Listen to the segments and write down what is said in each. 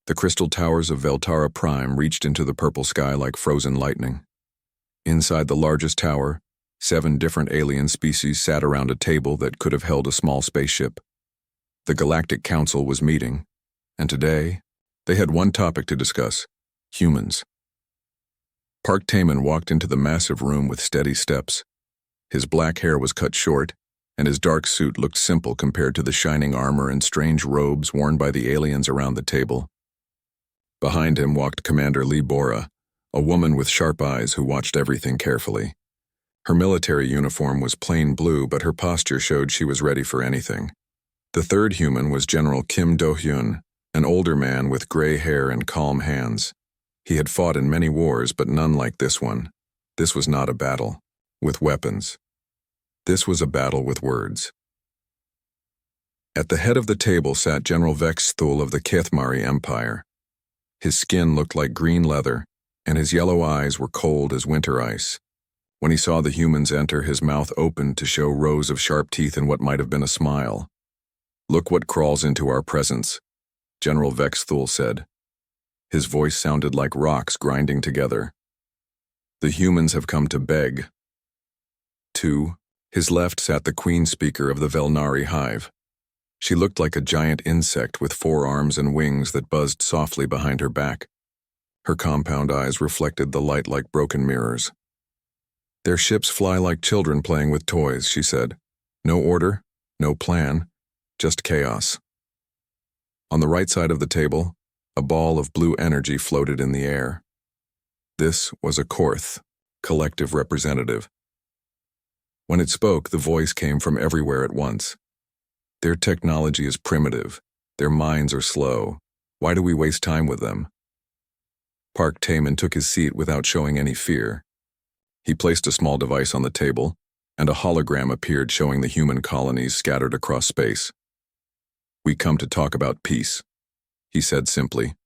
The crystal towers of Veltara Prime reached into the purple sky like frozen lightning. Inside the largest tower, 7 different alien species sat around a table that could have held a small spaceship. The Galactic Council was meeting, and today, they had one topic to discuss: humans. Park Taman walked into the massive room with steady steps. His black hair was cut short, and his dark suit looked simple compared to the shining armor and strange robes worn by the aliens around the table. Behind him walked Commander Lee Bora, a woman with sharp eyes who watched everything carefully. Her military uniform was plain blue, but her posture showed she was ready for anything. The third human was General Kim Do-hyun, an older man with gray hair and calm hands. He had fought in many wars, but none like this one. This was not a battle with weapons. This was a battle with words. At the head of the table sat General Vex Thul of the Kethmari Empire. His skin looked like green leather, and his yellow eyes were cold as winter ice. When he saw the humans enter, his mouth opened to show rows of sharp teeth and what might have been a smile. "Look what crawls into our presence," General Vex Thul said. His voice sounded like rocks grinding together. "The humans have come to beg." To his left sat the Queen Speaker of the Velnari Hive. She looked like a giant insect with 4 arms and wings that buzzed softly behind her back. Her compound eyes reflected the light like broken mirrors. "Their ships fly like children playing with toys," she said. "No order, no plan, just chaos." On the right side of the table, a ball of blue energy floated in the air. This was a Korth, collective representative. When it spoke, the voice came from everywhere at once. "Their technology is primitive. Their minds are slow. Why do we waste time with them?" Park Taman took his seat without showing any fear. He placed a small device on the table, and a hologram appeared showing the human colonies scattered across space. "We come to talk about peace," he said simply.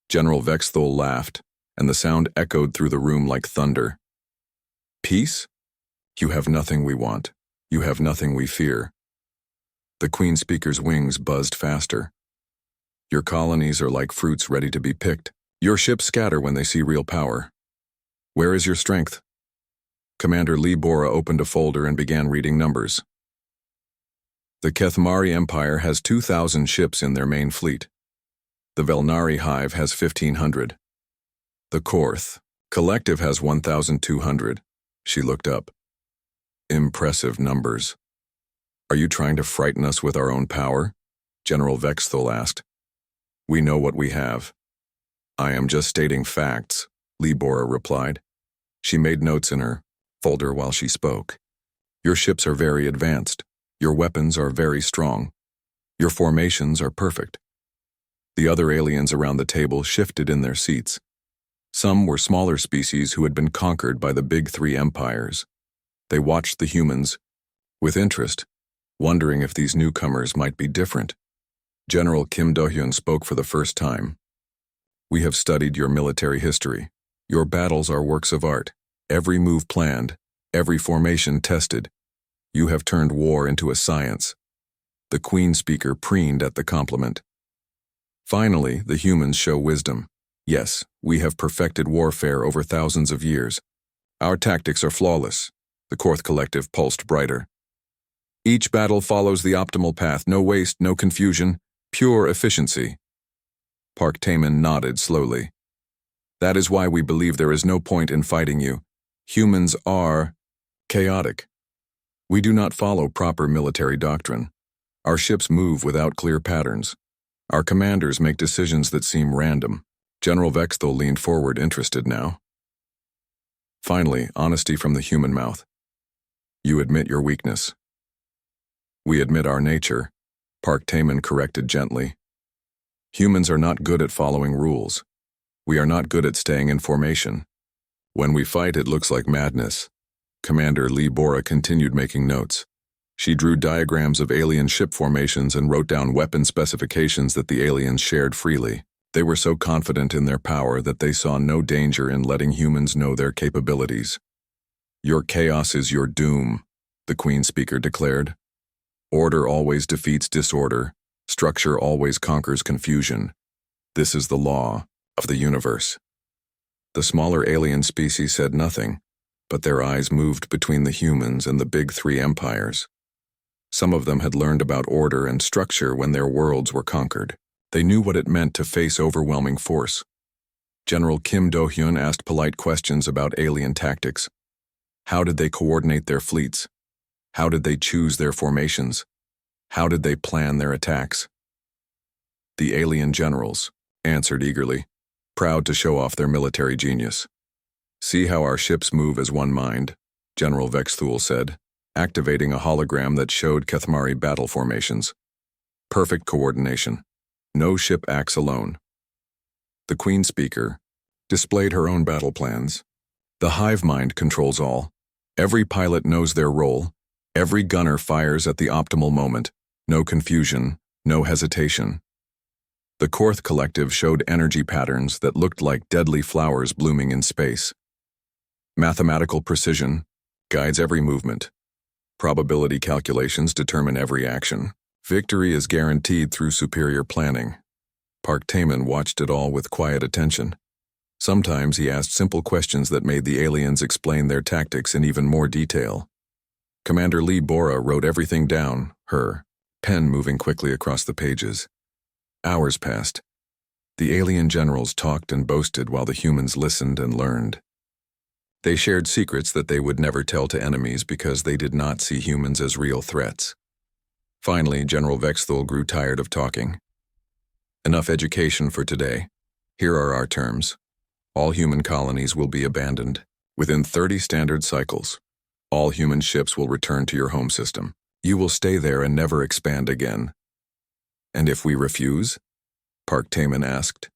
General Vex Thul laughed, and the sound echoed through the room like thunder. "Peace? You have nothing we want. You have nothing we fear." The Queen Speaker's wings buzzed faster. "Your colonies are like fruits ready to be picked. Your ships scatter when they see real power. Where is your strength?" Commander Lee Bora opened a folder and began reading numbers. "The Kethmari Empire has 2,000 ships in their main fleet. The Velnari Hive has 1,500. The Korth Collective has 1,200. She looked up. "Impressive numbers. Are you trying to frighten us with our own power?" General Vex Thul asked. "We know what we have." "I am just stating facts," Lee Bora replied. She made notes in her folder while she spoke. "Your ships are very advanced. Your weapons are very strong. Your formations are perfect." The other aliens around the table shifted in their seats. Some were smaller species who had been conquered by the big 3 empires. They watched the humans with interest, wondering if these newcomers might be different. General Kim Do-hyun spoke for the first time. "We have studied your military history. Your battles are works of art. Every move planned, every formation tested. You have turned war into a science." The Queen Speaker preened at the compliment. "Finally, the humans show wisdom. Yes, we have perfected warfare over thousands of years. Our tactics are flawless." The Korth Collective pulsed brighter. "Each battle follows the optimal path, no waste, no confusion, pure efficiency." Park Taman nodded slowly. "That is why we believe there is no point in fighting you. Humans are chaotic. We do not follow proper military doctrine. Our ships move without clear patterns. Our commanders make decisions that seem random." General Vex Thul leaned forward, interested now. Finally, honesty from the human mouth. "You admit your weakness." "We admit our nature," Park Taman corrected gently. "Humans are not good at following rules. We are not good at staying in formation. When we fight, it looks like madness." Commander Lee Bora continued making notes. She drew diagrams of alien ship formations and wrote down weapon specifications that the aliens shared freely. They were so confident in their power that they saw no danger in letting humans know their capabilities. "Your chaos is your doom," the Queen Speaker declared. "Order always defeats disorder. Structure always conquers confusion. This is the law of the universe. The smaller alien species said nothing, but their eyes moved between the humans and the big three empires. Some of them had learned about order and structure when their worlds were conquered. They knew what it meant to face overwhelming force. General Kim Do-hyun asked polite questions about alien tactics. How did they coordinate their fleets? How did they choose their formations? How did they plan their attacks? The alien generals answered eagerly, proud to show off their military genius. See how our ships move as one mind, General Vexthul said, activating a hologram that showed Kathmari battle formations. Perfect coordination. No ship acts alone. The Queen Speaker displayed her own battle plans. The hive mind controls all. Every pilot knows their role. Every gunner fires at the optimal moment. No confusion, no hesitation. The Korth Collective showed energy patterns that looked like deadly flowers blooming in space. Mathematical precision guides every movement. Probability calculations determine every action. Victory is guaranteed through superior planning. Park Taemin watched it all with quiet attention. Sometimes he asked simple questions that made the aliens explain their tactics in even more detail. Commander Lee Bora wrote everything down, her pen moving quickly across the pages. Hours passed. The alien generals talked and boasted while the humans listened and learned. They shared secrets that they would never tell to enemies because they did not see humans as real threats. Finally, General Vexthul grew tired of talking. Enough education for today. Here are our terms. All human colonies will be abandoned. Within 30 standard cycles, all human ships will return to your home system. You will stay there and never expand again. And if we refuse? Park Taemin asked.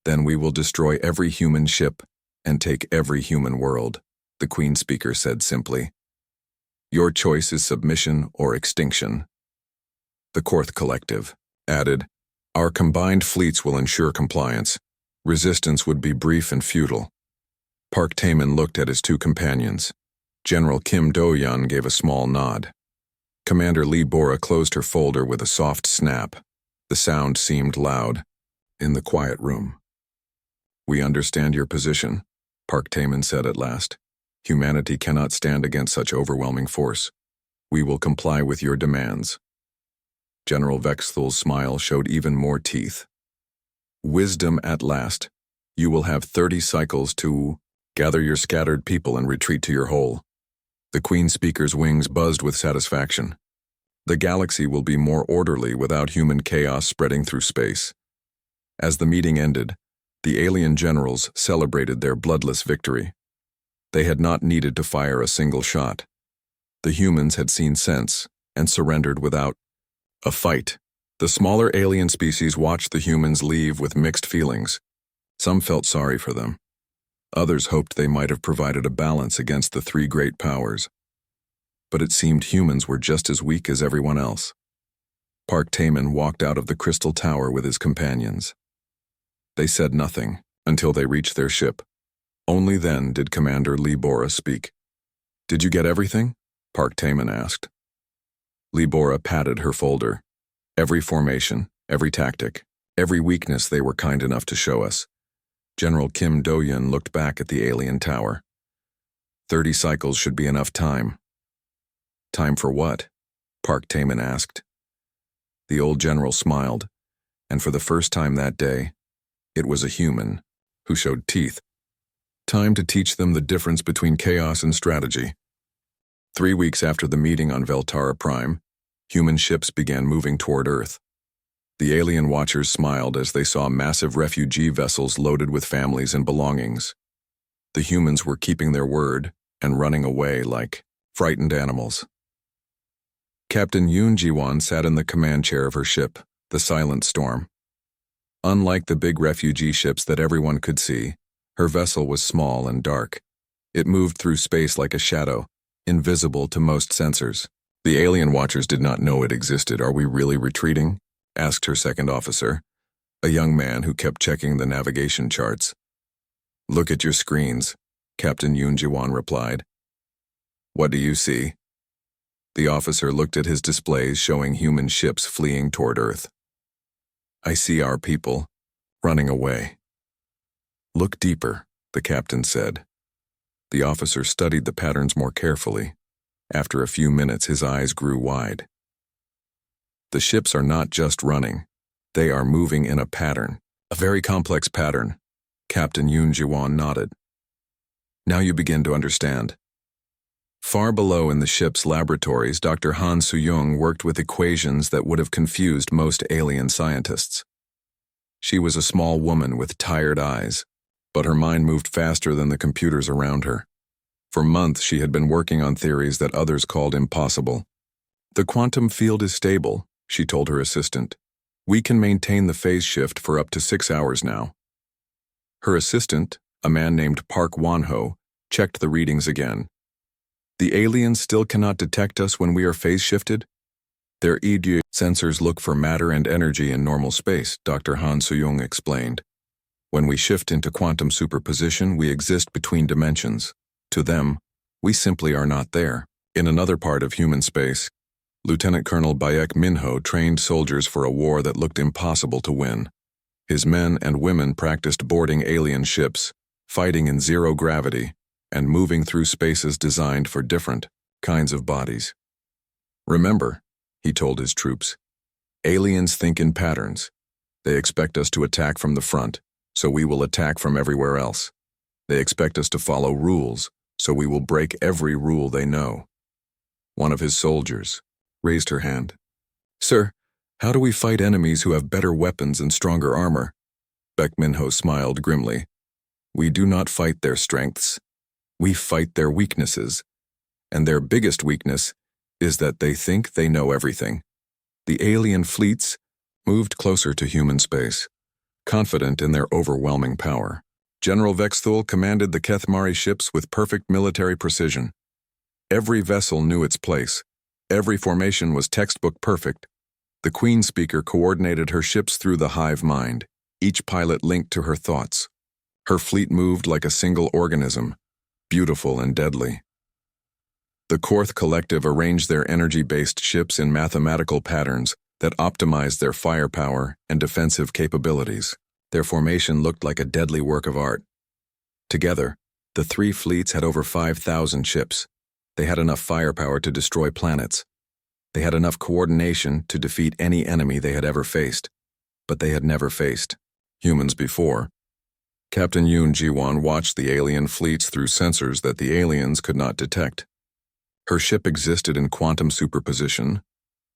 Then we will destroy every human ship and take every human world, the Queen Speaker said simply. Your choice is submission or extinction. The Korth Collective added, our combined fleets will ensure compliance. Resistance would be brief and futile. Park Taemin looked at his two companions. General Kim Do-hyun gave a small nod. Commander Lee Bora closed her folder with a soft snap. The sound seemed loud. In the quiet room. We understand your position, Park Taemin said at last. Humanity cannot stand against such overwhelming force. We will comply with your demands. General Vexthul's smile showed even more teeth. Wisdom at last. You will have 30 cycles to gather your scattered people and retreat to your hole. The Queen Speaker's wings buzzed with satisfaction. The galaxy will be more orderly without human chaos spreading through space. As the meeting ended, the alien generals celebrated their bloodless victory. They had not needed to fire a single shot. The humans had seen sense and surrendered without a fight. The smaller alien species watched the humans leave with mixed feelings. Some felt sorry for them. Others hoped they might have provided a balance against the three great powers. But it seemed humans were just as weak as everyone else. Park Taemin walked out of the crystal tower with his companions. They said nothing until they reached their ship. Only then did Commander Lee Bora speak. Did you get everything? Park Taemin asked. Lee Bora patted her folder. Every formation, every tactic, every weakness they were kind enough to show us. General Kim Do-hyun looked back at the alien tower. 30 cycles should be enough time. Time for what? Park Taemin asked. The old general smiled, and for the first time that day, it was a human who showed teeth. Time to teach them the difference between chaos and strategy. 3 weeks after the meeting on Veltara Prime, human ships began moving toward Earth. The alien watchers smiled as they saw massive refugee vessels loaded with families and belongings. The humans were keeping their word and running away like frightened animals. Captain Yoon Ji-won sat in the command chair of her ship, the Silent Storm. Unlike the big refugee ships that everyone could see, her vessel was small and dark. It moved through space like a shadow, invisible to most sensors. The alien watchers did not know it existed. Are we really retreating? Asked her second officer, a young man who kept checking the navigation charts. Look at your screens, Captain Yoon Ji-won replied. What do you see? The officer looked at his displays showing human ships fleeing toward Earth. I see our people, running away. "Look deeper," the captain said. The officer studied the patterns more carefully. After a few minutes, his eyes grew wide. "The ships are not just running. They are moving in a pattern. A very complex pattern." Captain Yoon Ji-won nodded. "Now you begin to understand." Far below in the ship's laboratories, Dr. Han Soo-young worked with equations that would have confused most alien scientists. She was a small woman with tired eyes, but her mind moved faster than the computers around her. For months she had been working on theories that others called impossible. "The quantum field is stable," she told her assistant. "We can maintain the phase shift for up to 6 hours now." Her assistant, a man named Park Won-ho, checked the readings again. "The aliens still cannot detect us when we are phase shifted? Their ED sensors look for matter and energy in normal space," Dr. Han Soo-young explained. "When we shift into quantum superposition, we exist between dimensions. To them, we simply are not there." In another part of human space, Lieutenant Colonel Baek Min-ho trained soldiers for a war that looked impossible to win. His men and women practiced boarding alien ships, fighting in zero gravity, and moving through spaces designed for different kinds of bodies. "Remember," he told his troops, "aliens think in patterns. They expect us to attack from the front, so we will attack from everywhere else. They expect us to follow rules, so we will break every rule they know." One of his soldiers raised her hand. "Sir, how do we fight enemies who have better weapons and stronger armor?" Baek Min-ho smiled grimly. "We do not fight their strengths. We fight their weaknesses. And their biggest weakness is that they think they know everything." The alien fleets moved closer to human space, confident in their overwhelming power. General Vexthul commanded the Kethmari ships with perfect military precision. Every vessel knew its place. Every formation was textbook perfect. The Queen Speaker coordinated her ships through the hive mind, each pilot linked to her thoughts. Her fleet moved like a single organism, beautiful and deadly. The Korth Collective arranged their energy-based ships in mathematical patterns that optimized their firepower and defensive capabilities. Their formation looked like a deadly work of art. Together, the three fleets had over 5,000 ships. They had enough firepower to destroy planets. They had enough coordination to defeat any enemy they had ever faced. But they had never faced humans before. Captain Yoon Ji-won watched the alien fleets through sensors that the aliens could not detect. Her ship existed in quantum superposition,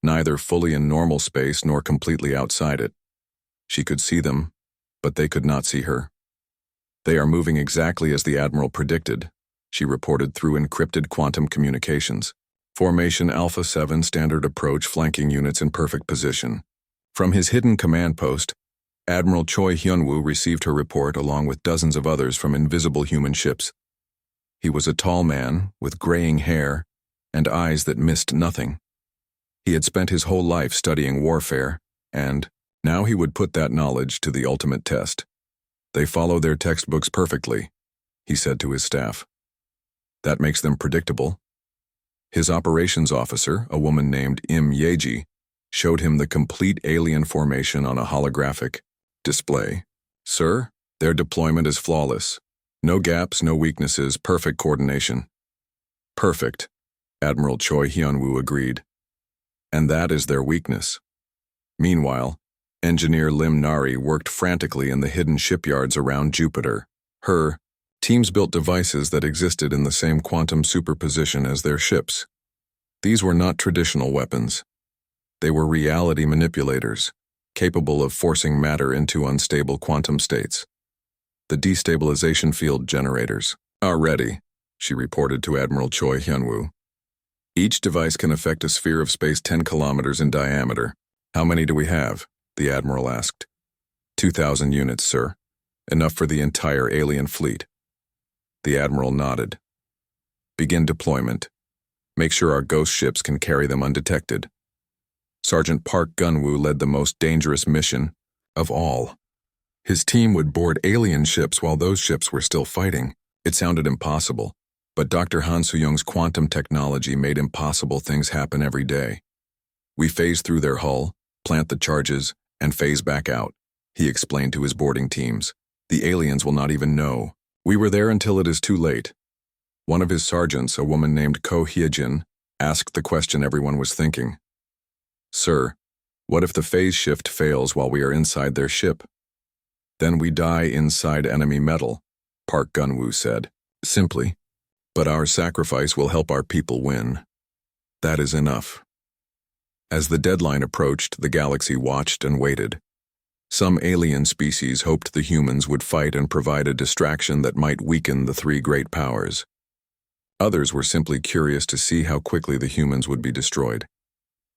neither fully in normal space nor completely outside it. She could see them, but they could not see her. "They are moving exactly as the Admiral predicted," she reported through encrypted quantum communications. "Formation Alpha 7 standard approach, flanking units in perfect position." From his hidden command post, Admiral Choi Hyun-woo received her report along with dozens of others from invisible human ships. He was a tall man with graying hair and eyes that missed nothing. He had spent his whole life studying warfare, and now he would put that knowledge to the ultimate test. "They follow their textbooks perfectly," he said to his staff. "That makes them predictable." His operations officer, a woman named Im Yeji, showed him the complete alien formation on a holographic display. "Sir, their deployment is flawless. No gaps, no weaknesses, perfect coordination." "Perfect," Admiral Choi Hyun-woo agreed. "And that is their weakness." Meanwhile, engineer Lim Nari worked frantically in the hidden shipyards around Jupiter. Her teams built devices that existed in the same quantum superposition as their ships. These were not traditional weapons. They were reality manipulators, capable of forcing matter into unstable quantum states. "The destabilization field generators are ready," she reported to Admiral Choi Hyun-woo. "Each device can affect a sphere of space 10 kilometers in diameter." "How many do we have?" the Admiral asked. 2,000 units, sir. Enough for the entire alien fleet." The Admiral nodded. "Begin deployment. Make sure our ghost ships can carry them undetected." Sergeant Park Gun-woo led the most dangerous mission of all. His team would board alien ships while those ships were still fighting. It sounded impossible, but Dr. Han Soo-young's quantum technology made impossible things happen every day. "We phase through their hull, plant the charges, and phase back out," he explained to his boarding teams. The aliens will not even know. We were there until it is too late. One of his sergeants, a woman named Ko Hyejin, asked the question everyone was thinking. Sir, what if the phase shift fails while we are inside their ship? Then we die inside enemy metal, Park Gun-woo said, simply. But our sacrifice will help our people win. That is enough. As the deadline approached, the galaxy watched and waited. Some alien species hoped the humans would fight and provide a distraction that might weaken the three great powers. Others were simply curious to see how quickly the humans would be destroyed.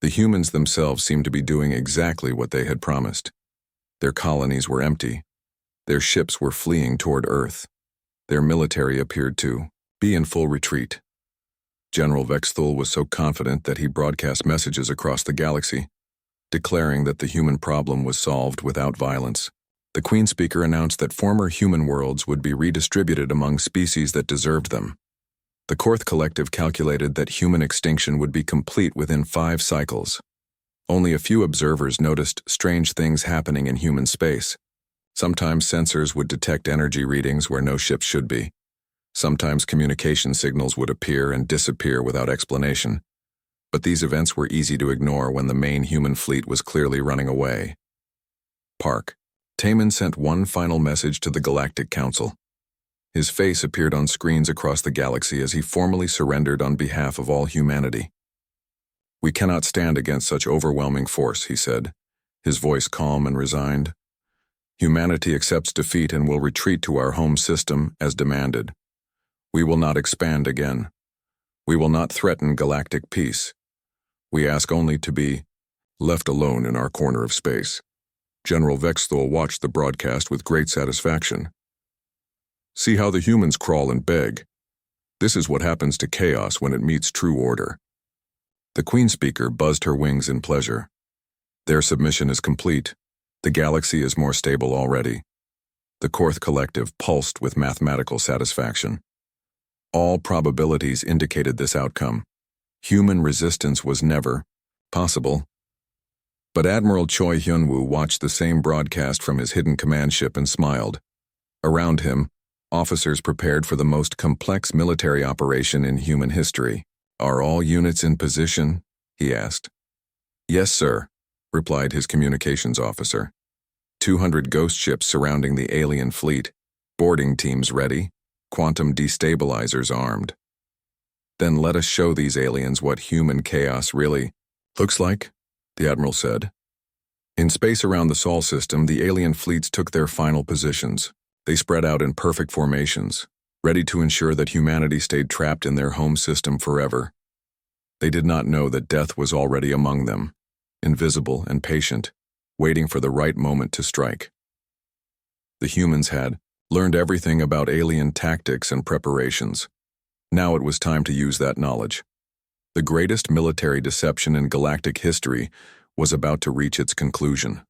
The humans themselves seemed to be doing exactly what they had promised. Their colonies were empty. Their ships were fleeing toward Earth. Their military appeared to be in full retreat. General Vexthul was so confident that he broadcast messages across the galaxy, declaring that the human problem was solved without violence. The Queen Speaker announced that former human worlds would be redistributed among species that deserved them. The Korth Collective calculated that human extinction would be complete within 5 cycles. Only a few observers noticed strange things happening in human space. Sometimes sensors would detect energy readings where no ships should be. Sometimes communication signals would appear and disappear without explanation. But these events were easy to ignore when the main human fleet was clearly running away. Park. Taman sent one final message to the Galactic Council. His face appeared on screens across the galaxy as he formally surrendered on behalf of all humanity. We cannot stand against such overwhelming force, he said, his voice calm and resigned. Humanity accepts defeat and will retreat to our home system as demanded. We will not expand again. We will not threaten galactic peace. We ask only to be left alone in our corner of space. General Vexthul watched the broadcast with great satisfaction. See how the humans crawl and beg. This is what happens to chaos when it meets true order. The Queen Speaker buzzed her wings in pleasure. Their submission is complete. The galaxy is more stable already. The Korth Collective pulsed with mathematical satisfaction. All probabilities indicated this outcome. Human resistance was never possible. But Admiral Choi Hyun-woo watched the same broadcast from his hidden command ship and smiled. Around him, officers prepared for the most complex military operation in human history. Are all units in position? He asked. Yes, sir, replied his communications officer. 200 ghost ships surrounding the alien fleet, boarding teams ready, quantum destabilizers armed. Then let us show these aliens what human chaos really looks like, the Admiral said. In space around the Sol system, the alien fleets took their final positions. They spread out in perfect formations, ready to ensure that humanity stayed trapped in their home system forever. They did not know that death was already among them, invisible and patient, waiting for the right moment to strike. The humans had learned everything about alien tactics and preparations. Now it was time to use that knowledge. The greatest military deception in galactic history was about to reach its conclusion.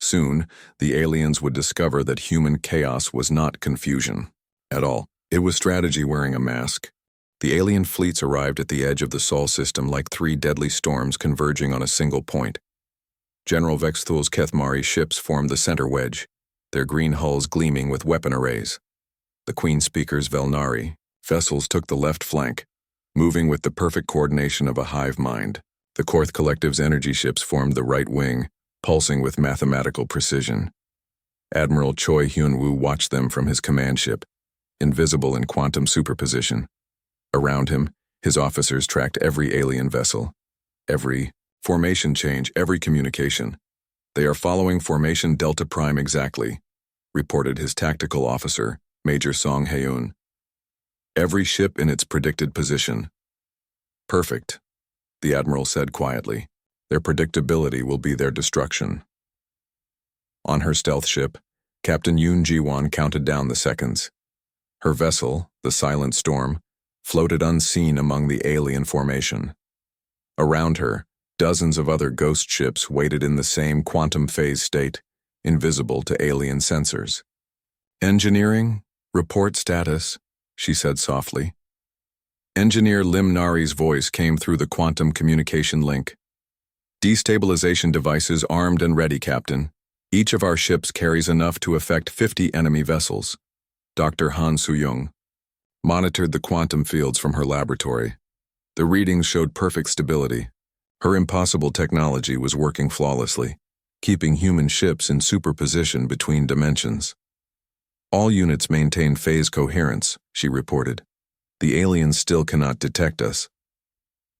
Soon, the aliens would discover that human chaos was not confusion at all. It was strategy wearing a mask. The alien fleets arrived at the edge of the Sol system like 3 deadly storms converging on a single point. General Vexthul's Kethmari ships formed the center wedge, their green hulls gleaming with weapon arrays. The Queen Speaker's Velnari vessels took the left flank, moving with the perfect coordination of a hive mind. The Korth Collective's energy ships formed the right wing, pulsing with mathematical precision. Admiral Choi Hyun-woo watched them from his command ship, invisible in quantum superposition. Around him, his officers tracked every alien vessel, every formation change, every communication. They are following formation Delta Prime exactly, reported his tactical officer, Major Song Hae-un. Every ship in its predicted position. Perfect, the Admiral said quietly. Their predictability will be their destruction. On her stealth ship, Captain Yoon Ji-won counted down the seconds. Her vessel, the Silent Storm, floated unseen among the alien formation. Around her, dozens of other ghost ships waited in the same quantum phase state, invisible to alien sensors. Engineering, report status, she said softly. Engineer Lim Nari's voice came through the quantum communication link. Destabilization devices armed and ready, Captain. Each of our ships carries enough to affect 50 enemy vessels. Dr. Han Soo-young monitored the quantum fields from her laboratory. The readings showed perfect stability. Her impossible technology was working flawlessly, keeping human ships in superposition between dimensions. All units maintain phase coherence, she reported. The aliens still cannot detect us.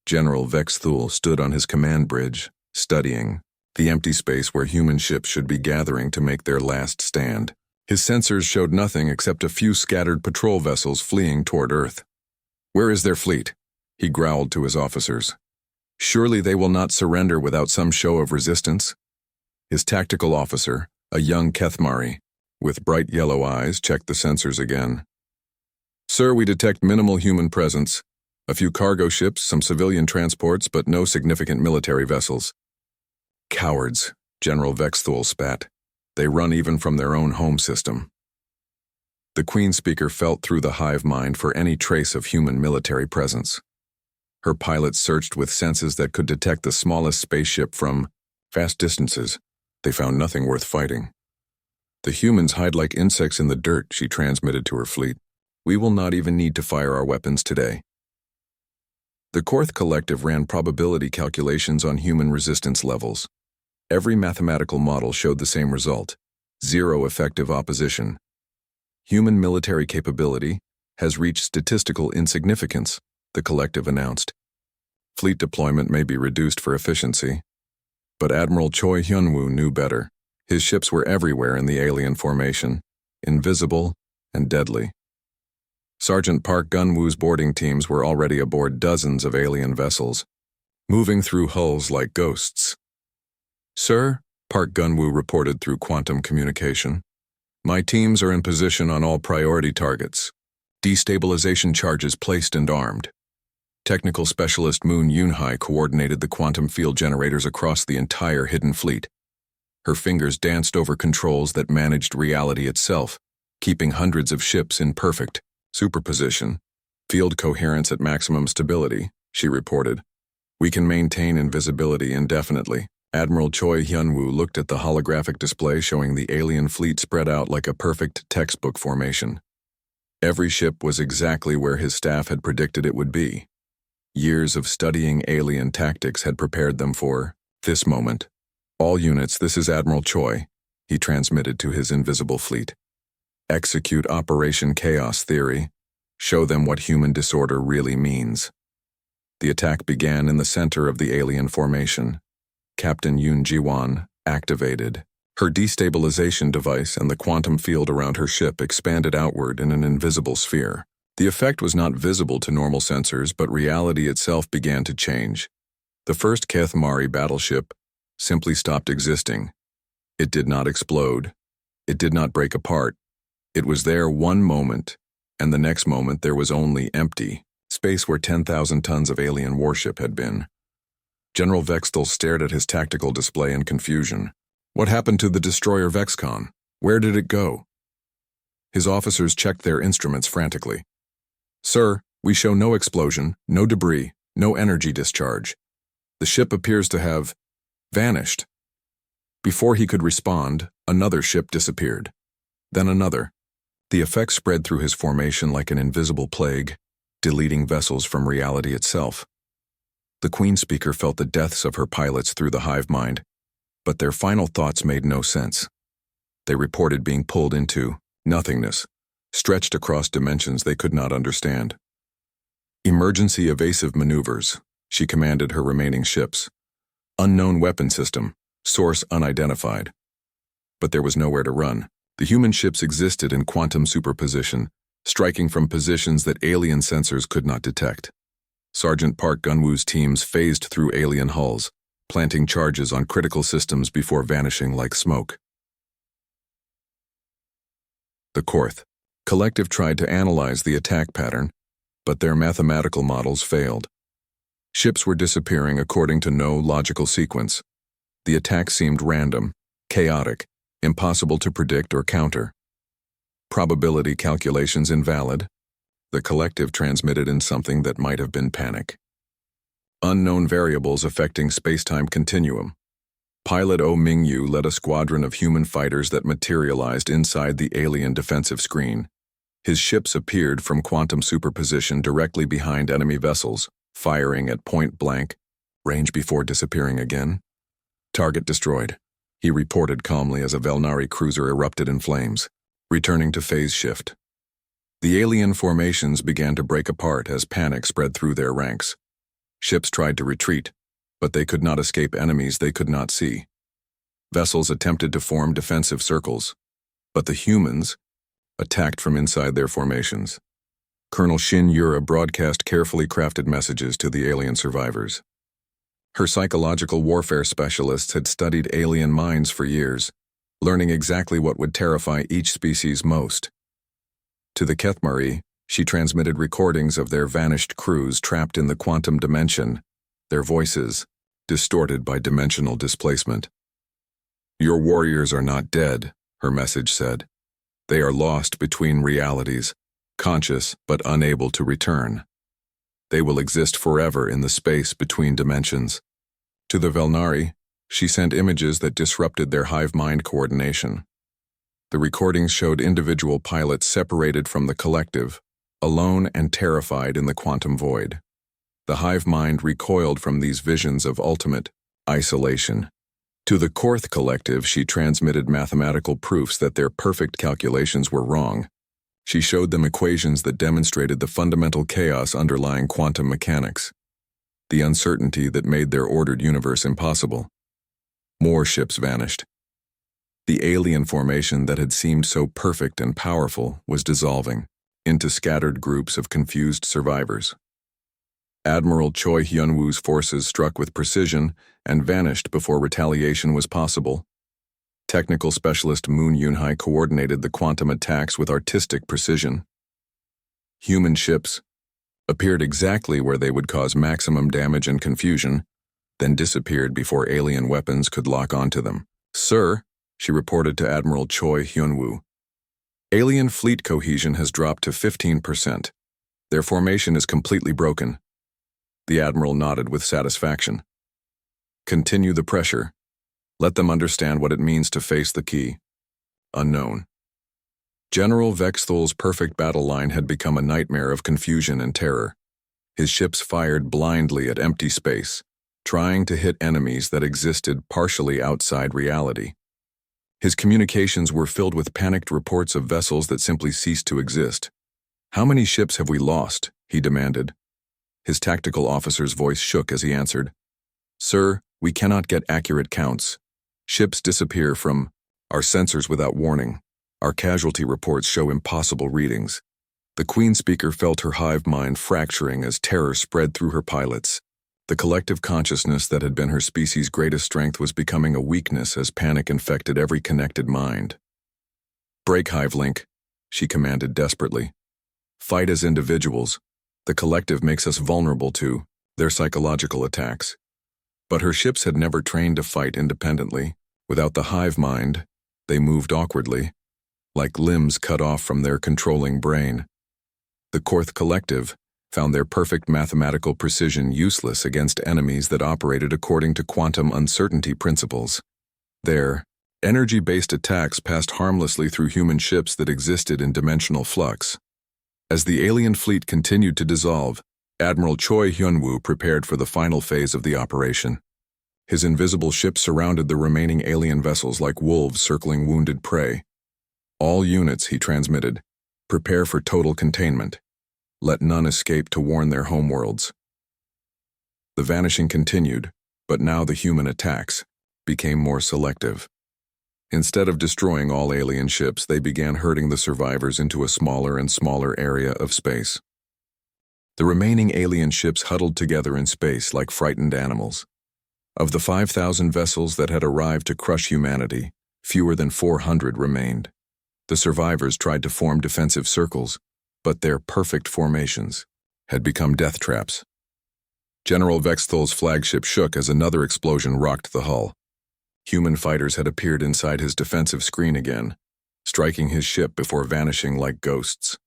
General Vex Thul stood on his command bridge, studying the empty space where human ships should be gathering to make their last stand. His sensors showed nothing except a few scattered patrol vessels fleeing toward Earth. "Where is their fleet?" he growled to his officers. "Surely they will not surrender without some show of resistance?" His tactical officer, a young Kethmari, with bright yellow eyes, checked the sensors again. "Sir, we detect minimal human presence. A few cargo ships, some civilian transports, but no significant military vessels." "Cowards," General Vex Thul spat. "They run even from their own home system." The Queen Speaker felt through the hive mind for any trace of human military presence. Her pilots searched with senses that could detect the smallest spaceship from vast distances. They found nothing worth fighting. "The humans hide like insects in the dirt," she transmitted to her fleet. "We will not even need to fire our weapons today." The Korth Collective ran probability calculations on human resistance levels. Every mathematical model showed the same result: 0 effective opposition. Human military capability has reached statistical insignificance, the collective announced. Fleet deployment may be reduced for efficiency. But Admiral Choi Hyun-woo knew better. His ships were everywhere in the alien formation, invisible and deadly. Sergeant Park Gun-woo's boarding teams were already aboard dozens of alien vessels, moving through hulls like ghosts. "Sir," Park Gun-woo reported through quantum communication, "my teams are in position on all priority targets. Destabilization charges placed and armed." Technical specialist Moon Yoon-hai coordinated the quantum field generators across the entire hidden fleet. Her fingers danced over controls that managed reality itself, keeping hundreds of ships in perfect superposition. "Field coherence at maximum stability," she reported. "We can maintain invisibility indefinitely." Admiral Choi Hyun-woo looked at the holographic display showing the alien fleet spread out like a perfect textbook formation. Every ship was exactly where his staff had predicted it would be. Years of studying alien tactics had prepared them for this moment. "All units, this is Admiral Choi," he transmitted to his invisible fleet. "Execute Operation Chaos Theory. Show them what human disorder really means." The attack began in the center of the alien formation. Captain Yoon Ji-won activated. Her destabilization device and the quantum field around her ship expanded outward in an invisible sphere. The effect was not visible to normal sensors, but reality itself began to change. The first Kethmari battleship simply stopped existing. It did not explode. It did not break apart. It was there one moment, and the next moment there was only empty space where 10,000 tons of alien warship had been. General Vextel stared at his tactical display in confusion. What happened to the destroyer Vexcon? Where did it go? His officers checked their instruments frantically. "Sir, we show no explosion, no debris, no energy discharge. The ship appears to have vanished." Before he could respond, another ship disappeared. Then another. The effect spread through his formation like an invisible plague, deleting vessels from reality itself. The Queen Speaker felt the deaths of her pilots through the hive mind, but their final thoughts made no sense. They reported being pulled into nothingness, stretched across dimensions they could not understand. "Emergency evasive maneuvers," she commanded her remaining ships. "Unknown weapon system, source unidentified." But there was nowhere to run. The human ships existed in quantum superposition, striking from positions that alien sensors could not detect. Sergeant Park Gun-woo's teams phased through alien hulls, planting charges on critical systems before vanishing like smoke. The Korth Collective tried to analyze the attack pattern, but their mathematical models failed. Ships were disappearing according to no logical sequence. The attack seemed random, chaotic, impossible to predict or counter. Probability calculations invalid. The collective transmitted in something that might have been panic. Unknown variables affecting space-time continuum. Pilot O Mingyu led a squadron of human fighters that materialized inside the alien defensive screen. His ships appeared from quantum superposition directly behind enemy vessels, firing at point-blank range before disappearing again. Target destroyed, he reported calmly as a Velnari cruiser erupted in flames, returning to phase shift. The alien formations began to break apart as panic spread through their ranks. Ships tried to retreat, but they could not escape enemies they could not see. Vessels attempted to form defensive circles, but the humans attacked from inside their formations. Colonel Shin Yura broadcast carefully crafted messages to the alien survivors. Her psychological warfare specialists had studied alien minds for years, learning exactly what would terrify each species most. To the Kethmari, she transmitted recordings of their vanished crews trapped in the quantum dimension, their voices distorted by dimensional displacement. "Your warriors are not dead," her message said. "They are lost between realities, conscious but unable to return. They will exist forever in the space between dimensions." To the Velnari, she sent images that disrupted their hive mind coordination. The recordings showed individual pilots separated from the collective, alone and terrified in the quantum void. The hive mind recoiled from these visions of ultimate isolation. To the Korth collective, she transmitted mathematical proofs that their perfect calculations were wrong. She showed them equations that demonstrated the fundamental chaos underlying quantum mechanics, the uncertainty that made their ordered universe impossible. More ships vanished. The alien formation that had seemed so perfect and powerful was dissolving into scattered groups of confused survivors. Admiral Choi Hyunwoo's forces struck with precision and vanished before retaliation was possible. Technical specialist Moon Yunhai coordinated the quantum attacks with artistic precision. Human ships appeared exactly where they would cause maximum damage and confusion, then disappeared before alien weapons could lock onto them. "Sir," she reported to Admiral Choi Hyunwoo, "alien fleet cohesion has dropped to 15%. Their formation is completely broken." The Admiral nodded with satisfaction. "Continue the pressure. Let them understand what it means to face the key unknown." General Vexthol's perfect battle line had become a nightmare of confusion and terror. His ships fired blindly at empty space, trying to hit enemies that existed partially outside reality. His communications were filled with panicked reports of vessels that simply ceased to exist. "How many ships have we lost?" he demanded. His tactical officer's voice shook as he answered, "Sir, we cannot get accurate counts. Ships disappear from our sensors without warning. Our casualty reports show impossible readings." The Queen Speaker felt her hive mind fracturing as terror spread through her pilots. The collective consciousness that had been her species' greatest strength was becoming a weakness as panic infected every connected mind. "Break Hive Link," she commanded desperately. "Fight as individuals. The collective makes us vulnerable to their psychological attacks." But her ships had never trained to fight independently. Without the hive mind, they moved awkwardly, like limbs cut off from their controlling brain. The Korth collective found their perfect mathematical precision useless against enemies that operated according to quantum uncertainty principles. Their energy-based attacks passed harmlessly through human ships that existed in dimensional flux. As the alien fleet continued to dissolve, Admiral Choi Hyunwoo prepared for the final phase of the operation. His invisible ship surrounded the remaining alien vessels like wolves circling wounded prey. "All units," he transmitted, "prepare for total containment. Let none escape to warn their homeworlds." The vanishing continued, but now the human attacks became more selective. Instead of destroying all alien ships, they began herding the survivors into a smaller and smaller area of space. The remaining alien ships huddled together in space like frightened animals. Of the 5,000 vessels that had arrived to crush humanity, fewer than 400 remained. The survivors tried to form defensive circles, but their perfect formations had become death traps. General Vexthol's flagship shook as another explosion rocked the hull. Human fighters had appeared inside his defensive screen again, striking his ship before vanishing like ghosts.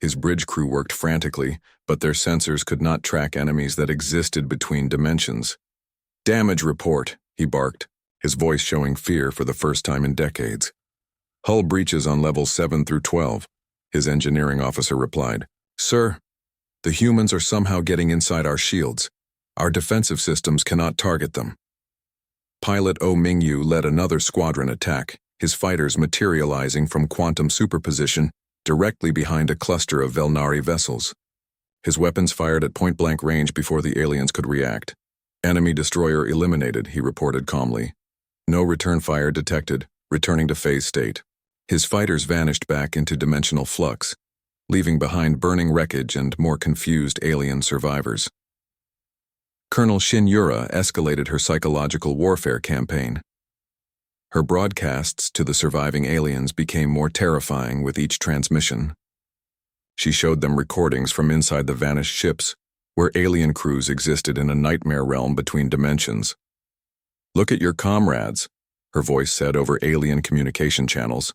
His bridge crew worked frantically, but their sensors could not track enemies that existed between dimensions. "Damage report," he barked, his voice showing fear for the first time in decades. "Hull breaches on levels 7 through 12, his engineering officer replied. "Sir, the humans are somehow getting inside our shields. Our defensive systems cannot target them." Pilot O Mingyu led another squadron attack, his fighters materializing from quantum superposition directly behind a cluster of Velnari vessels. His weapons fired at point-blank range before the aliens could react. "Enemy destroyer eliminated," he reported calmly. "No return fire detected, returning to phase state." His fighters vanished back into dimensional flux, leaving behind burning wreckage and more confused alien survivors. Colonel Shinyura escalated her psychological warfare campaign. Her broadcasts to the surviving aliens became more terrifying with each transmission. She showed them recordings from inside the vanished ships, where alien crews existed in a nightmare realm between dimensions. "Look at your comrades," her voice said over alien communication channels.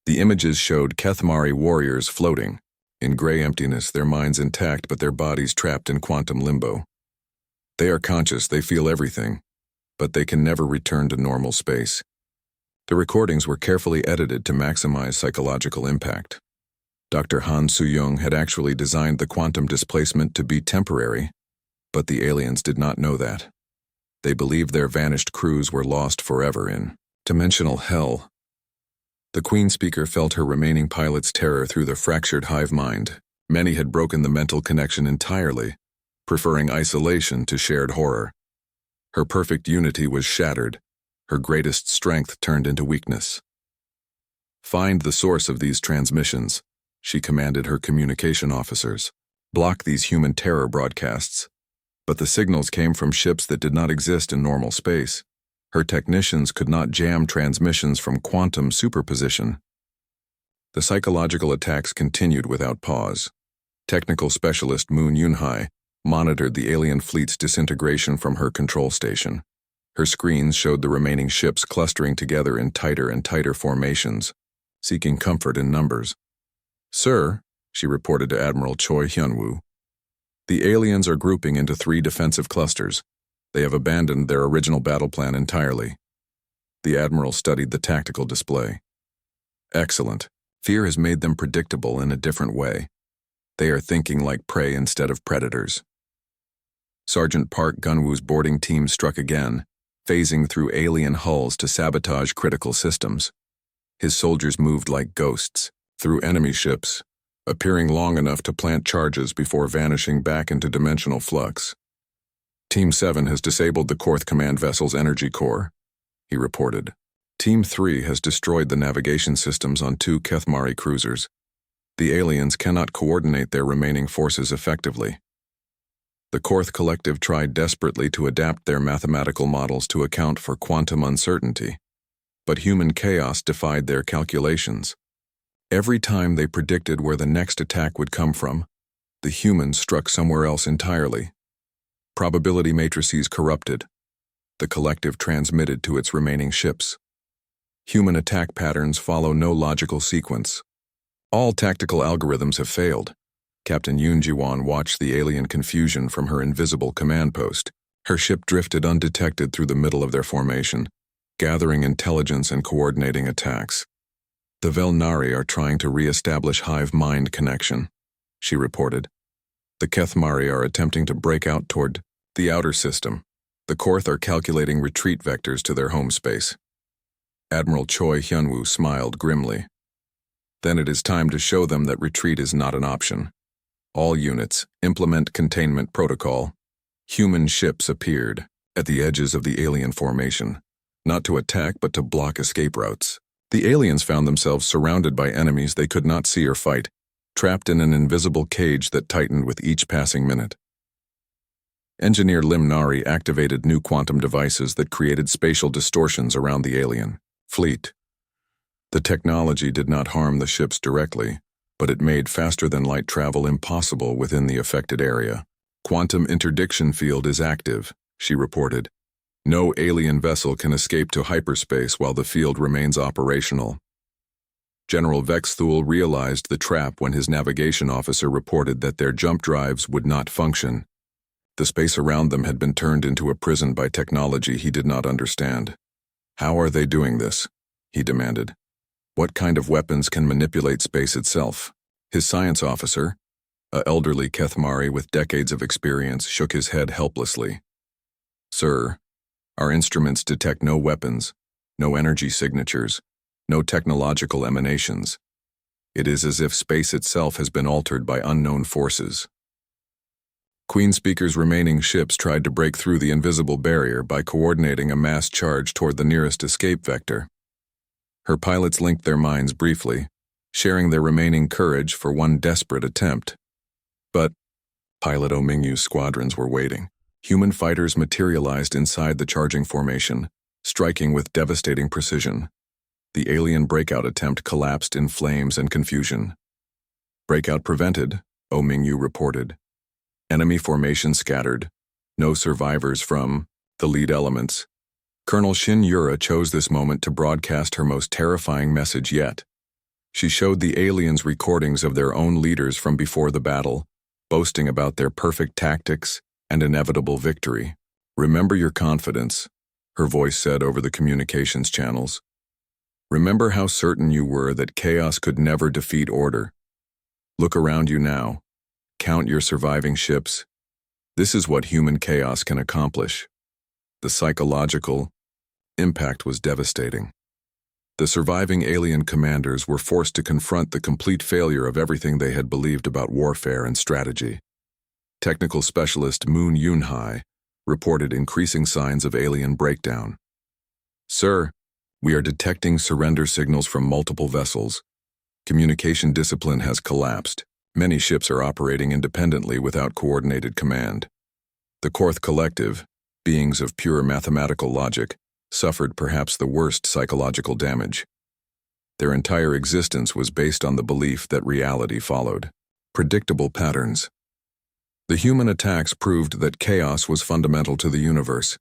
The images showed Kethmari warriors floating, in gray emptiness, their minds intact but their bodies trapped in quantum limbo. "They are conscious, they feel everything, but they can never return to normal space." The recordings were carefully edited to maximize psychological impact. Dr. Han Soo-young had actually designed the quantum displacement to be temporary, but the aliens did not know that. They believed their vanished crews were lost forever in dimensional hell. The Queen Speaker felt her remaining pilot's terror through the fractured hive mind. Many had broken the mental connection entirely, preferring isolation to shared horror. Her perfect unity was shattered, her greatest strength turned into weakness. "Find the source of these transmissions," she commanded her communication officers. "Block these human terror broadcasts." But the signals came from ships that did not exist in normal space. Her technicians could not jam transmissions from quantum superposition. The psychological attacks continued without pause. Technical specialist Moon Yunhai monitored the alien fleet's disintegration from her control station. Her screens showed the remaining ships clustering together in tighter and tighter formations, seeking comfort in numbers. "Sir," she reported to Admiral Choi Hyunwoo, "the aliens are grouping into 3 defensive clusters. They have abandoned their original battle plan entirely." The Admiral studied the tactical display. "Excellent. Fear has made them predictable in a different way. They are thinking like prey instead of predators." Sergeant Park Gunwoo's boarding team struck again, phasing through alien hulls to sabotage critical systems. His soldiers moved like ghosts, through enemy ships, appearing long enough to plant charges before vanishing back into dimensional flux. "Team 7 has disabled the Korth Command Vessel's energy core," he reported. "Team 3 has destroyed the navigation systems on 2 Kethmari cruisers. The aliens cannot coordinate their remaining forces effectively." The Korth Collective tried desperately to adapt their mathematical models to account for quantum uncertainty, but human chaos defied their calculations. Every time they predicted where the next attack would come from, the humans struck somewhere else entirely. Probability matrices corrupted. The collective transmitted to its remaining ships. Human attack patterns follow no logical sequence. All tactical algorithms have failed. Captain Yoon Ji-won watched the alien confusion from her invisible command post. Her ship drifted undetected through the middle of their formation, gathering intelligence and coordinating attacks. "The Velnari are trying to re-establish hive-mind connection," she reported. "The Kethmari are attempting to break out toward the outer system. The Korth are calculating retreat vectors to their home space." Admiral Choi Hyunwoo smiled grimly. "Then it is time to show them that retreat is not an option. All units, implement containment protocol." Human ships appeared at the edges of the alien formation, not to attack but to block escape routes. The aliens found themselves surrounded by enemies they could not see or fight, trapped in an invisible cage that tightened with each passing minute. Engineer Lim Nari activated new quantum devices that created spatial distortions around the alien fleet. The technology did not harm the ships directly, but it made faster-than-light travel impossible within the affected area. "Quantum interdiction field is active," she reported. "No alien vessel can escape to hyperspace while the field remains operational." General Vexthul realized the trap when his navigation officer reported that their jump drives would not function. The space around them had been turned into a prison by technology he did not understand. How are they doing this? He demanded. What kind of weapons can manipulate space itself? His science officer, an elderly Kethmari with decades of experience, shook his head helplessly. Sir, our instruments detect no weapons, no energy signatures, no technological emanations. It is as if space itself has been altered by unknown forces. Queen Speaker's remaining ships tried to break through the invisible barrier by coordinating a mass charge toward the nearest escape vector. Her pilots linked their minds briefly, sharing their remaining courage for one desperate attempt. But Pilot Omingyu's squadrons were waiting. Human fighters materialized inside the charging formation, striking with devastating precision. The alien breakout attempt collapsed in flames and confusion. Breakout prevented, Omingyu reported. Enemy formation scattered. No survivors from the lead elements. Colonel Shin Yura chose this moment to broadcast her most terrifying message yet. She showed the aliens recordings of their own leaders from before the battle, boasting about their perfect tactics and inevitable victory. Remember your confidence, her voice said over the communications channels. Remember how certain you were that chaos could never defeat order. Look around you now. Count your surviving ships. This is what human chaos can accomplish. The psychological impact was devastating. The surviving alien commanders were forced to confront the complete failure of everything they had believed about warfare and strategy. Technical specialist Moon Yunhai reported increasing signs of alien breakdown. Sir, we are detecting surrender signals from multiple vessels. Communication discipline has collapsed. Many ships are operating independently without coordinated command. The Korth Collective, beings of pure mathematical logic, suffered perhaps the worst psychological damage. Their entire existence was based on the belief that reality followed. Predictable patterns. The human attacks proved that chaos was fundamental to the universe.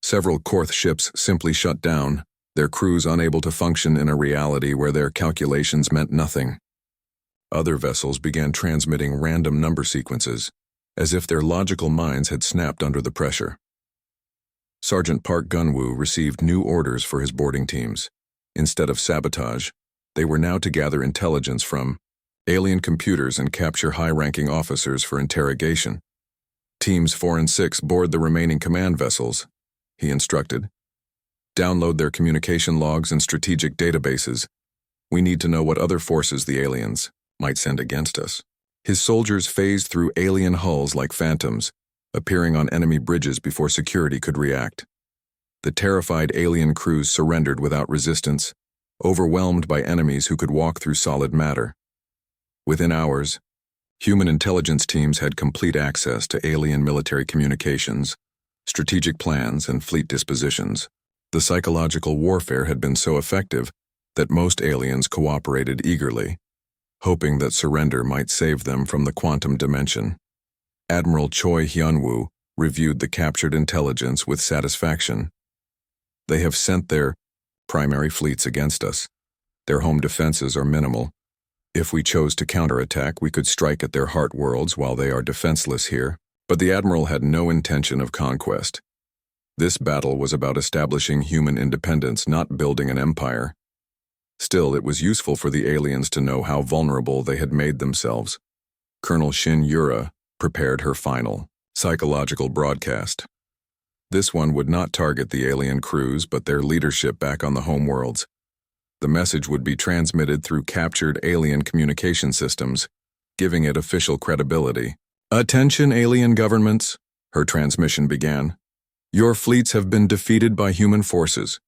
Several Korth ships simply shut down, their crews unable to function in a reality where their calculations meant nothing. Other vessels began transmitting random number sequences, as if their logical minds had snapped under the pressure. Sergeant Park Gunwoo received new orders for his boarding teams. Instead of sabotage, they were now to gather intelligence from alien computers and capture high-ranking officers for interrogation. Teams 4 and 6 board the remaining command vessels, he instructed. Download their communication logs and strategic databases. We need to know what other forces the aliens might send against us. His soldiers phased through alien hulls like phantoms, appearing on enemy bridges before security could react. The terrified alien crews surrendered without resistance, overwhelmed by enemies who could walk through solid matter. Within hours, human intelligence teams had complete access to alien military communications, strategic plans, and fleet dispositions. The psychological warfare had been so effective that most aliens cooperated eagerly, hoping that surrender might save them from the quantum dimension. Admiral Choi Hyunwoo reviewed the captured intelligence with satisfaction. They have sent their primary fleets against us. Their home defenses are minimal. If we chose to counterattack, we could strike at their heart worlds while they are defenseless here. But the Admiral had no intention of conquest. This battle was about establishing human independence, not building an empire. Still, it was useful for the aliens to know how vulnerable they had made themselves. Colonel Shin Yura prepared her final psychological broadcast. This one would not target the alien crews but their leadership back on the homeworlds. The message would be transmitted through captured alien communication systems, giving it official credibility. Attention, alien governments, her transmission began. Your fleets have been defeated by human forces.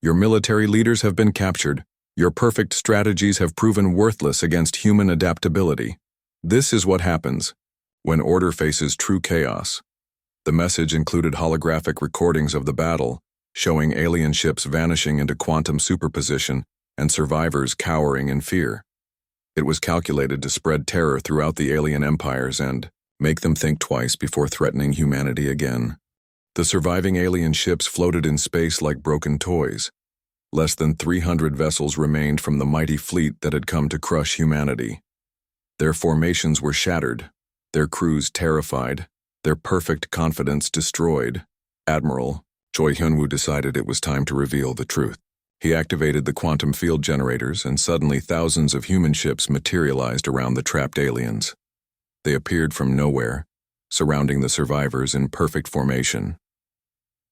Your military leaders have been captured. Your perfect strategies have proven worthless against human adaptability. This is what happens when order faces true chaos. The message included holographic recordings of the battle, showing alien ships vanishing into quantum superposition and survivors cowering in fear. It was calculated to spread terror throughout the alien empires and make them think twice before threatening humanity again. The surviving alien ships floated in space like broken toys. Less than 300 vessels remained from the mighty fleet that had come to crush humanity. Their formations were shattered, their crews terrified, their perfect confidence destroyed. Admiral Choi Hyunwoo decided it was time to reveal the truth. He activated the quantum field generators, and suddenly thousands of human ships materialized around the trapped aliens. They appeared from nowhere, surrounding the survivors in perfect formation.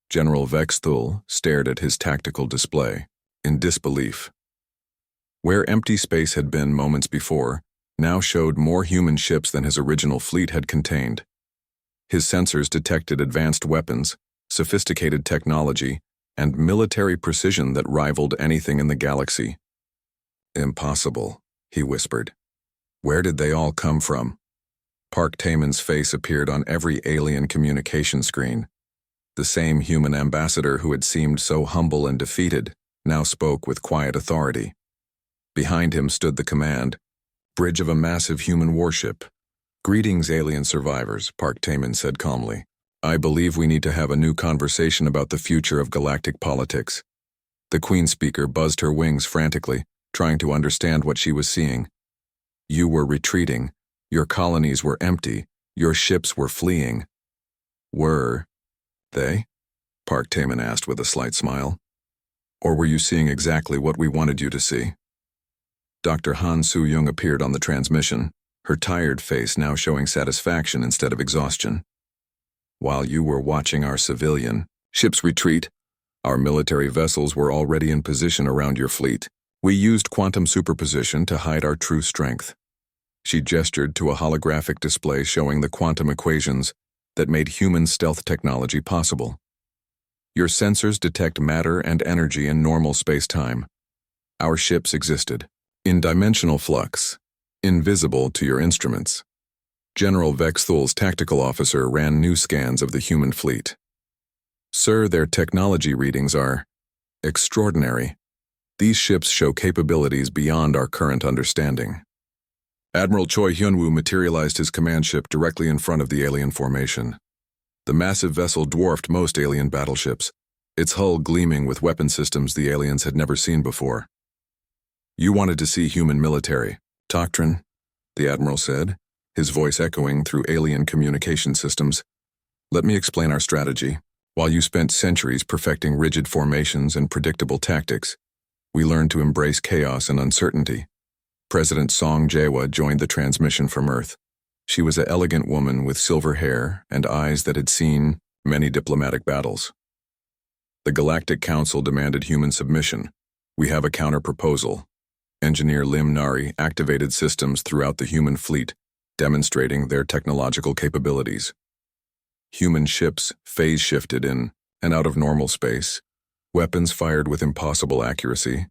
General Vex Thul stared at his tactical display, in disbelief. Where empty space had been moments before, now showed more human ships than his original fleet had contained. His sensors detected advanced weapons, sophisticated technology, and military precision that rivaled anything in the galaxy. "Impossible," he whispered. "Where did they all come from?" Park Taemin's face appeared on every alien communication screen. The same human ambassador who had seemed so humble and defeated now spoke with quiet authority. Behind him stood the command, bridge of a massive human warship. "Greetings, alien survivors," Park Taemin said calmly. "I believe we need to have a new conversation about the future of galactic politics." The Queen Speaker buzzed her wings frantically, trying to understand what she was seeing. "You were retreating. Your colonies were empty. Your ships were fleeing." "Were they?" Park Taemin asked with a slight smile. "Or were you seeing exactly what we wanted you to see?" Dr. Han Soo-young appeared on the transmission, her tired face now showing satisfaction instead of exhaustion. "While you were watching our civilian ships retreat, our military vessels were already in position around your fleet. We used quantum superposition to hide our true strength." She gestured to a holographic display showing the quantum equations that made human stealth technology possible. "Your sensors detect matter and energy in normal space-time. Our ships existed in dimensional flux, invisible to your instruments." General Vex Thul's tactical officer ran new scans of the human fleet. "Sir, their technology readings are extraordinary. These ships show capabilities beyond our current understanding." Admiral Choi Hyunwoo materialized his command ship directly in front of the alien formation. The massive vessel dwarfed most alien battleships, its hull gleaming with weapon systems the aliens had never seen before. "You wanted to see human military doctrine," the Admiral said, his voice echoing through alien communication systems. "Let me explain our strategy. While you spent centuries perfecting rigid formations and predictable tactics, we learned to embrace chaos and uncertainty." President Song Jae-wha joined the transmission from Earth. She was an elegant woman with silver hair and eyes that had seen many diplomatic battles. "The Galactic Council demanded human submission. We have a counter-proposal." Engineer Lim Nari activated systems throughout the human fleet, demonstrating their technological capabilities. Human ships phase-shifted in and out of normal space, weapons fired with impossible accuracy,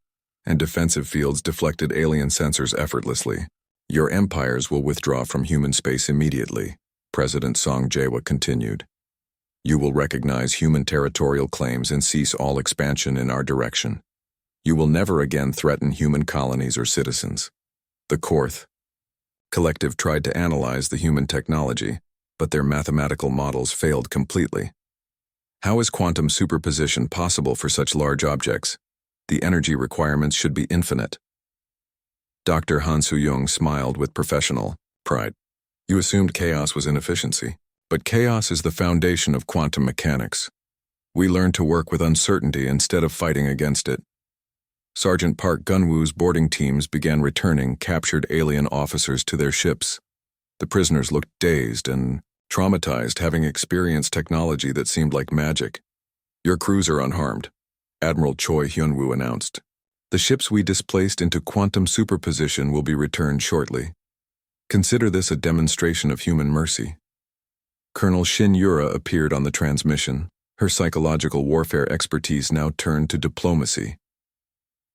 and defensive fields deflected alien sensors effortlessly. "Your empires will withdraw from human space immediately," President Song Jae-wha continued. "You will recognize human territorial claims and cease all expansion in our direction. You will never again threaten human colonies or citizens." The Korth Collective tried to analyze the human technology, but their mathematical models failed completely. How is quantum superposition possible for such large objects? The energy requirements should be infinite. Dr. Han Soo-young smiled with professional pride. "You assumed chaos was inefficiency, but chaos is the foundation of quantum mechanics. We learned to work with uncertainty instead of fighting against it." Sergeant Park Gun-woo's boarding teams began returning captured alien officers to their ships. The prisoners looked dazed and traumatized, having experienced technology that seemed like magic. "Your crews are unharmed," Admiral Choi Hyunwoo announced. "The ships we displaced into quantum superposition will be returned shortly. Consider this a demonstration of human mercy." Colonel Shin Yura appeared on the transmission, her psychological warfare expertise now turned to diplomacy.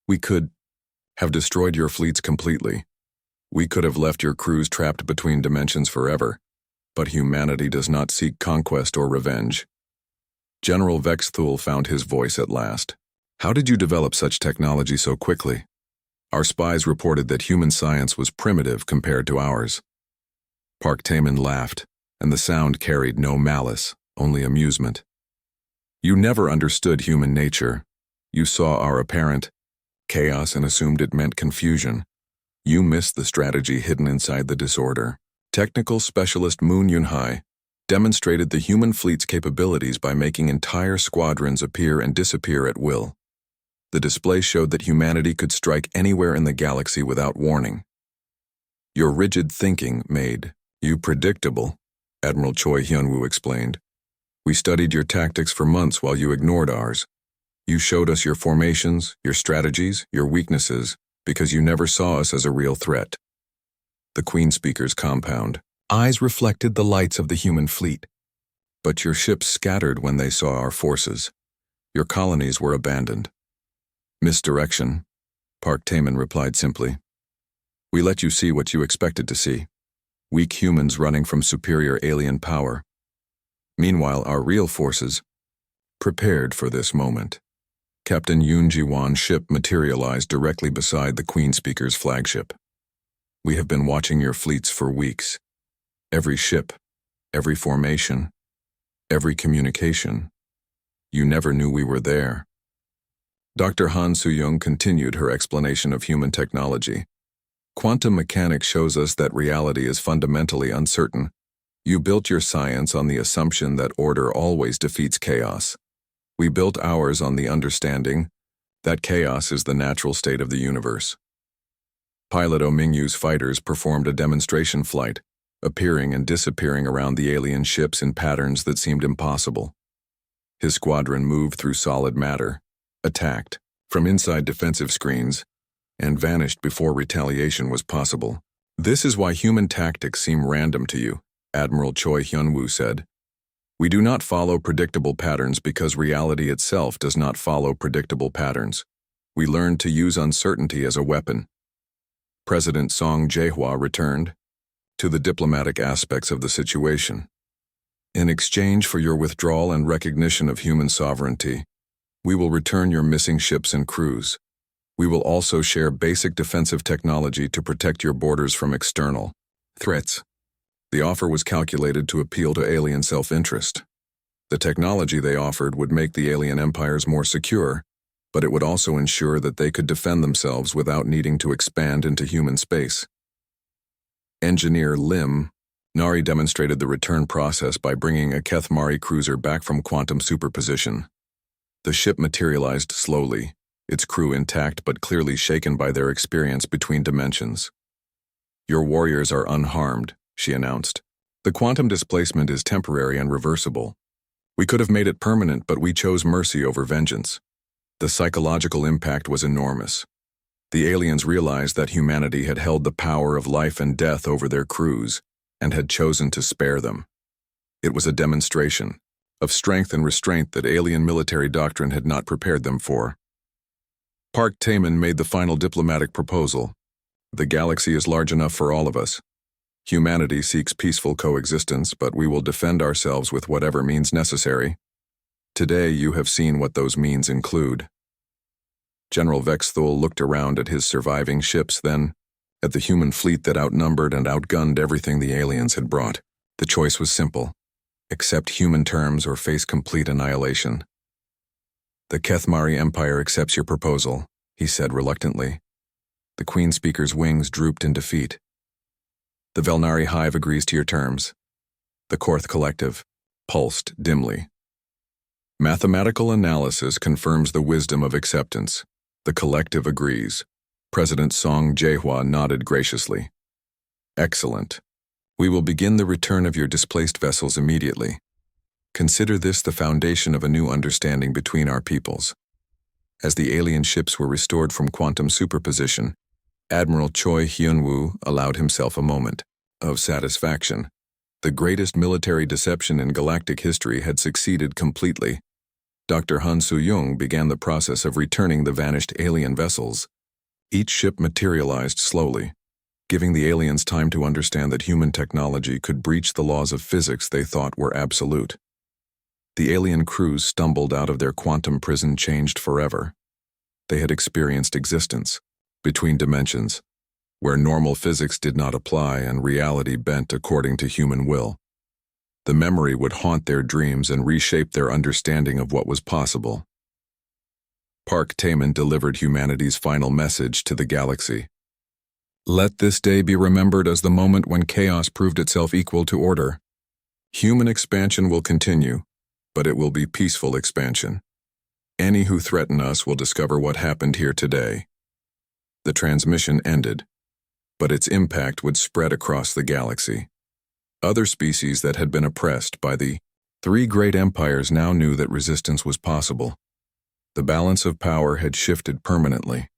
"We could have destroyed your fleets completely. We could have left your crews trapped between dimensions forever, but humanity does not seek conquest or revenge." General Vex Thul found his voice at last. "How did you develop such technology so quickly? Our spies reported that human science was primitive compared to ours." Park Taemin laughed, and the sound carried no malice, only amusement. "You never understood human nature. You saw our apparent chaos and assumed it meant confusion. You missed the strategy hidden inside the disorder." Technical Specialist Moon Yun-hai, demonstrated the human fleet's capabilities by making entire squadrons appear and disappear at will. The display showed that humanity could strike anywhere in the galaxy without warning. Your rigid thinking made you predictable, Admiral Choi Hyun-woo explained. We studied your tactics for months while you ignored ours. You showed us your formations, your strategies, your weaknesses, because you never saw us as a real threat. The Queen Speaker's compound. Eyes reflected the lights of the human fleet. But your ships scattered when they saw our forces. Your colonies were abandoned. Misdirection, Park Taemin replied simply. We let you see what you expected to see. Weak humans running from superior alien power. Meanwhile, our real forces prepared for this moment. Captain Yoon Ji-won's ship materialized directly beside the Queen Speaker's flagship. We have been watching your fleets for weeks. Every ship, every formation, every communication. You never knew we were there. Dr. Han Soo-young continued her explanation of human technology. Quantum mechanics shows us that reality is fundamentally uncertain. You built your science on the assumption that order always defeats chaos. We built ours on the understanding that chaos is the natural state of the universe. Pilot Oh Mingyu's fighters performed a demonstration flight, appearing and disappearing around the alien ships in patterns that seemed impossible. His squadron moved through solid matter, attacked from inside defensive screens, and vanished before retaliation was possible. This is why human tactics seem random to you, Admiral Choi Hyun-woo said. We do not follow predictable patterns because reality itself does not follow predictable patterns. We learned to use uncertainty as a weapon. President Song Jae-hwa returned to the diplomatic aspects of the situation. In exchange for your withdrawal and recognition of human sovereignty, we will return your missing ships and crews. We will also share basic defensive technology to protect your borders from external threats. The offer was calculated to appeal to alien self-interest. The technology they offered would make the alien empires more secure, but it would also ensure that they could defend themselves without needing to expand into human space. Engineer Lim Nari demonstrated the return process by bringing a Keth Mari cruiser back from quantum superposition. The ship materialized slowly, its crew intact but clearly shaken by their experience between dimensions. Your warriors are unharmed, she announced. The quantum displacement is temporary and reversible. We could have made it permanent, but we chose mercy over vengeance. The psychological impact was enormous. The aliens realized that humanity had held the power of life and death over their crews and had chosen to spare them. It was a demonstration of strength and restraint that alien military doctrine had not prepared them for. Park Taemin made the final diplomatic proposal. The galaxy is large enough for all of us. Humanity seeks peaceful coexistence, but we will defend ourselves with whatever means necessary. Today you have seen what those means include. General Vexthul looked around at his surviving ships, then at the human fleet that outnumbered and outgunned everything the aliens had brought. The choice was simple: accept human terms or face complete annihilation. The Keth Mari Empire accepts your proposal, he said reluctantly. The Queen Speaker's wings drooped in defeat. The Velnari Hive agrees to your terms. The Korth Collective pulsed dimly. Mathematical analysis confirms the wisdom of acceptance. The collective agrees. President Song Jae-hwa nodded graciously. Excellent. We will begin the return of your displaced vessels immediately. Consider this the foundation of a new understanding between our peoples. As the alien ships were restored from quantum superposition, Admiral Choi Hyun-woo allowed himself a moment of satisfaction. The greatest military deception in galactic history had succeeded completely. Dr. Han Soo-young began the process of returning the vanished alien vessels. Each ship materialized slowly, giving the aliens time to understand that human technology could breach the laws of physics they thought were absolute. The alien crews stumbled out of their quantum prison changed forever. They had experienced existence between dimensions, where normal physics did not apply and reality bent according to human will. The memory would haunt their dreams and reshape their understanding of what was possible. Park Taemin delivered humanity's final message to the galaxy. Let this day be remembered as the moment when chaos proved itself equal to order. Human expansion will continue, but it will be peaceful expansion. Any who threaten us will discover what happened here today. The transmission ended, but its impact would spread across the galaxy. Other species that had been oppressed by the three great empires now knew that resistance was possible. The balance of power had shifted permanently.